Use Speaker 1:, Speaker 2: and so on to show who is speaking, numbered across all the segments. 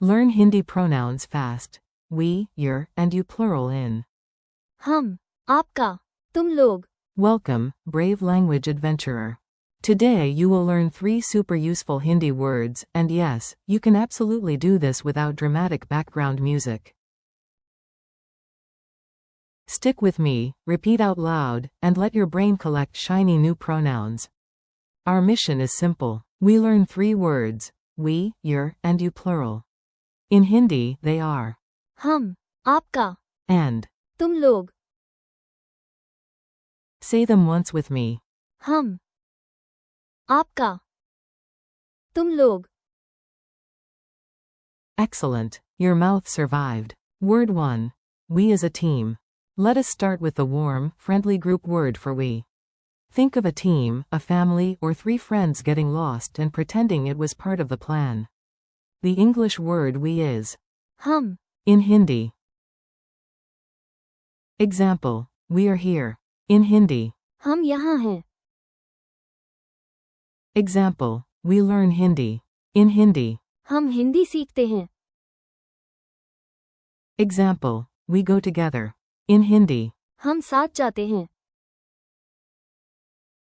Speaker 1: Learn Hindi pronouns fast. We, your, and you plural in.
Speaker 2: हम, आपका, तुम लोग.
Speaker 1: Welcome, brave language adventurer. Today you will learn 3 super useful Hindi words, and yes, you can absolutely do this without dramatic background music. Stick with me, repeat out loud, and let your brain collect shiny new pronouns. Our mission is simple. We learn 3 words, we, your, and you plural. In Hindi, they are
Speaker 2: हम, आपका,
Speaker 1: and.
Speaker 2: तुम लोग.
Speaker 1: Say them once with me.
Speaker 2: हम, आपका, तुम लोग.
Speaker 1: Excellent. Your mouth survived. Word 1. We as a team. Let us start with the warm, friendly group word for we. Think of a team, a family, or 3 friends getting lost and pretending it was part of the plan. The English word we is
Speaker 2: हम,
Speaker 1: in Hindi. Example. We are here. In Hindi.
Speaker 2: हम यहाँ हैं.
Speaker 1: Example. We learn Hindi. In Hindi.
Speaker 2: हम हिंदी सीखते हैं.
Speaker 1: Example. We go together. In Hindi.
Speaker 2: हम साथ जाते हैं.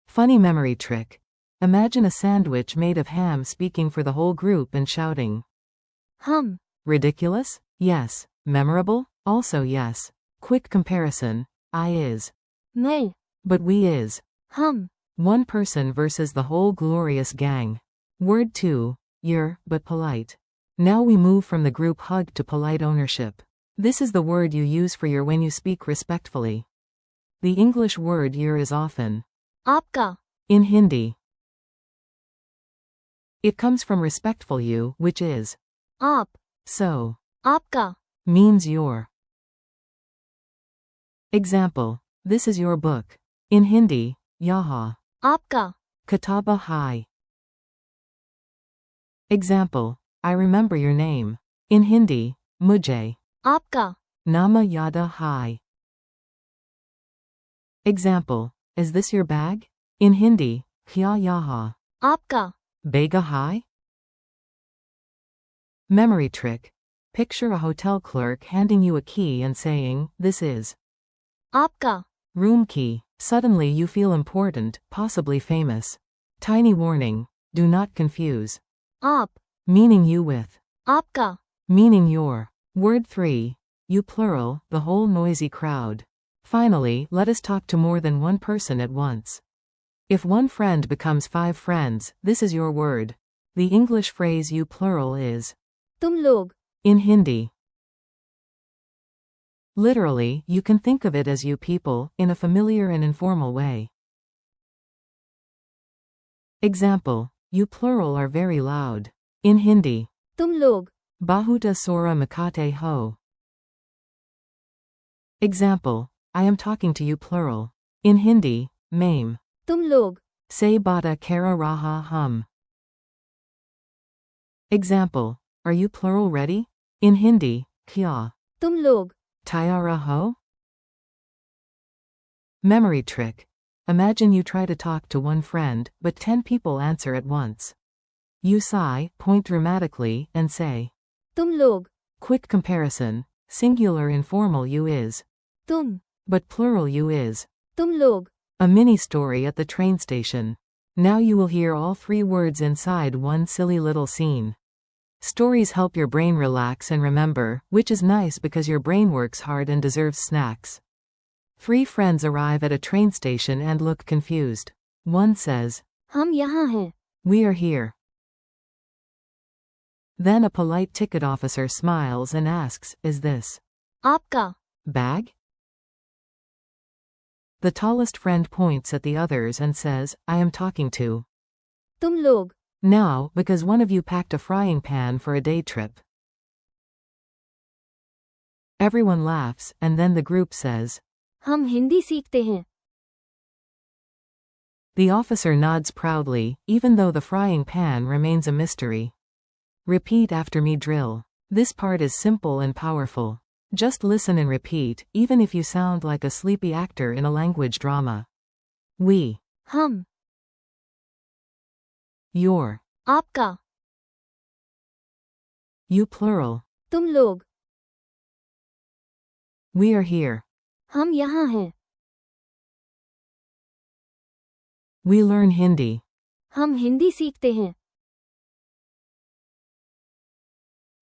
Speaker 1: Funny memory trick. Imagine a sandwich made of ham speaking for the whole group and shouting.
Speaker 2: हम,
Speaker 1: Ridiculous? Yes. Memorable? Also yes. Quick comparison. I is.
Speaker 2: मैं,
Speaker 1: But we is.
Speaker 2: हम,
Speaker 1: One person versus the whole glorious gang. Word 2. You're, but polite. Now we move from the group hug to polite ownership. This is the word you use for your when you speak respectfully. The English word you're is often
Speaker 2: आपका.
Speaker 1: in Hindi. It comes from respectful you, which is
Speaker 2: आप,
Speaker 1: so,
Speaker 2: आपका.
Speaker 1: means your. Example. This is your book. In Hindi, yaha.
Speaker 2: आपका.
Speaker 1: Kitaba hai. Example. I remember your name. In Hindi, mujhe.
Speaker 2: आपका.
Speaker 1: Nama yada hai. Example. Is this your bag? In Hindi, kya yaha.
Speaker 2: आपका.
Speaker 1: Bega hai? Memory trick. Picture a hotel clerk handing you a key and saying, this is
Speaker 2: आपका.
Speaker 1: room key. Suddenly you feel important, possibly famous. Tiny warning. Do not confuse
Speaker 2: आप,
Speaker 1: meaning you with
Speaker 2: आपका.
Speaker 1: meaning your. Word 3. You plural, the whole noisy crowd. Finally, let us talk to more than one person at once. If one friend becomes 5 friends, this is your word. The English phrase you plural is
Speaker 2: तुम लोग.
Speaker 1: in Hindi. Literally, you can think of it as you people, in a familiar and informal way. Example. You plural are very loud. In Hindi.
Speaker 2: तुम लोग.
Speaker 1: Bahuta sora makate ho. Example. I am talking to you plural. In Hindi, maim.
Speaker 2: तुम लोग.
Speaker 1: Se bata kara raha hum. Example. Are you plural ready? In Hindi, kya.
Speaker 2: तुम लोग.
Speaker 1: Tayara ho? Memory trick. Imagine you try to talk to one friend, but 10 people answer at once. You sigh, point dramatically, and say.
Speaker 2: तुम लोग.
Speaker 1: Quick comparison. Singular informal you is.
Speaker 2: तुम,
Speaker 1: But plural you is.
Speaker 2: तुम लोग.
Speaker 1: A mini story at the train station. Now you will hear all 3 words inside one silly little scene. Stories help your brain relax and remember, which is nice because your brain works hard and deserves snacks. 3 friends arrive at a train station and look confused. One says,
Speaker 2: हम यहाँ हैं.
Speaker 1: we are here. Then a polite ticket officer smiles and asks, is this
Speaker 2: आपका.
Speaker 1: bag? The tallest friend points at the others and says, I am talking to.
Speaker 2: तुम लोग.
Speaker 1: Now, because one of you packed a frying pan for a day trip. Everyone laughs, and then the group says,
Speaker 2: हम हिंदी सीखते हैं.
Speaker 1: The officer nods proudly, even though the frying pan remains a mystery. Repeat after me drill. This part is simple and powerful. Just listen and repeat, even if you sound like a sleepy actor in a language drama. We.
Speaker 2: हम,
Speaker 1: Your.
Speaker 2: आपका.
Speaker 1: You plural.
Speaker 2: तुम लोग.
Speaker 1: We are here.
Speaker 2: हम यहाँ हैं.
Speaker 1: We learn Hindi.
Speaker 2: हम हिंदी सीखते हैं.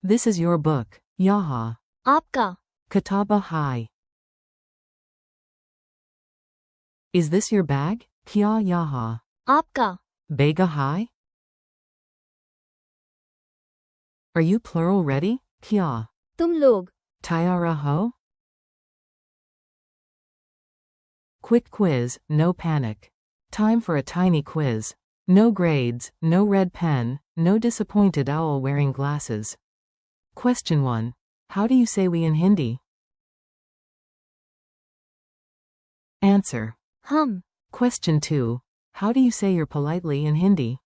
Speaker 1: This is your book. Yaha.
Speaker 2: आपका.
Speaker 1: Kataba hai. Is this your bag? Kya yaha.
Speaker 2: आपका.
Speaker 1: Bega hai? Are you plural ready? Kya.
Speaker 2: तुम लोग.
Speaker 1: Tayara ho? Quick quiz, no panic. Time for a tiny quiz. No grades, no red pen, no disappointed owl wearing glasses. Question 1. How do you say we in Hindi? Answer.
Speaker 2: हम.
Speaker 1: Question 2. How do you say you're politely in Hindi?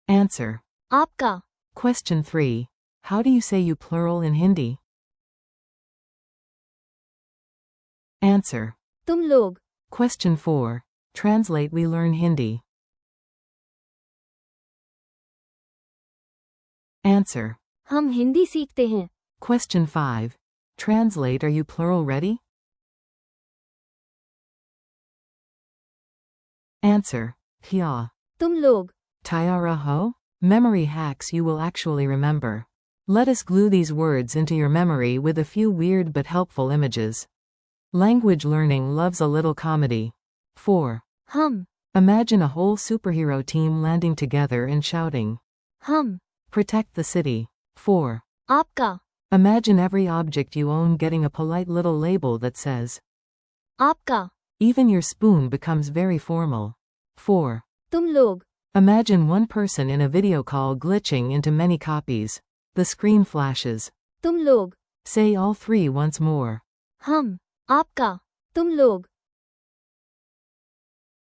Speaker 1: Answer.
Speaker 2: आपका.
Speaker 1: Question 3. How do you say you plural in Hindi? Answer.
Speaker 2: तुम लोग.
Speaker 1: Question 4. Translate we learn Hindi. Answer.
Speaker 2: हम हिंदी सीखते हैं.
Speaker 1: Question 5. Translate are you plural ready? Answer. Kya.
Speaker 2: तुम लोग.
Speaker 1: Tayara ho? Memory hacks you will actually remember. Let us glue these words into your memory with a few weird but helpful images. Language learning loves a little comedy. 4.
Speaker 2: हम.
Speaker 1: Imagine a whole superhero team landing together and shouting.
Speaker 2: हम.
Speaker 1: Protect the city. 4.
Speaker 2: आपका.
Speaker 1: Imagine every object you own getting a polite little label that says.
Speaker 2: आपका.
Speaker 1: Even your spoon becomes very formal. 4.
Speaker 2: तुम लोग.
Speaker 1: Imagine one person in a video call glitching into many copies. The screen flashes.
Speaker 2: तुम लोग.
Speaker 1: Say all 3 once more.
Speaker 2: हम. आपका. तुम लोग.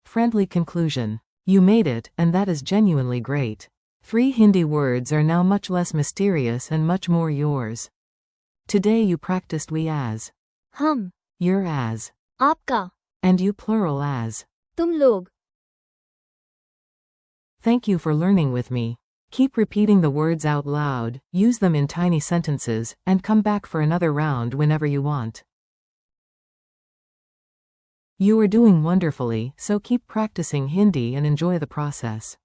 Speaker 1: Friendly conclusion. You made it, and that is genuinely great. 3 Hindi words are now much less mysterious and much more yours. Today you practiced we as.
Speaker 2: हम.
Speaker 1: You're as.
Speaker 2: आपका.
Speaker 1: And you plural as.
Speaker 2: तुम लोग.
Speaker 1: Thank you for learning with me. Keep repeating the words out loud, use them in tiny sentences, and come back for another round whenever you want. You are doing wonderfully, so keep practicing Hindi and enjoy the process.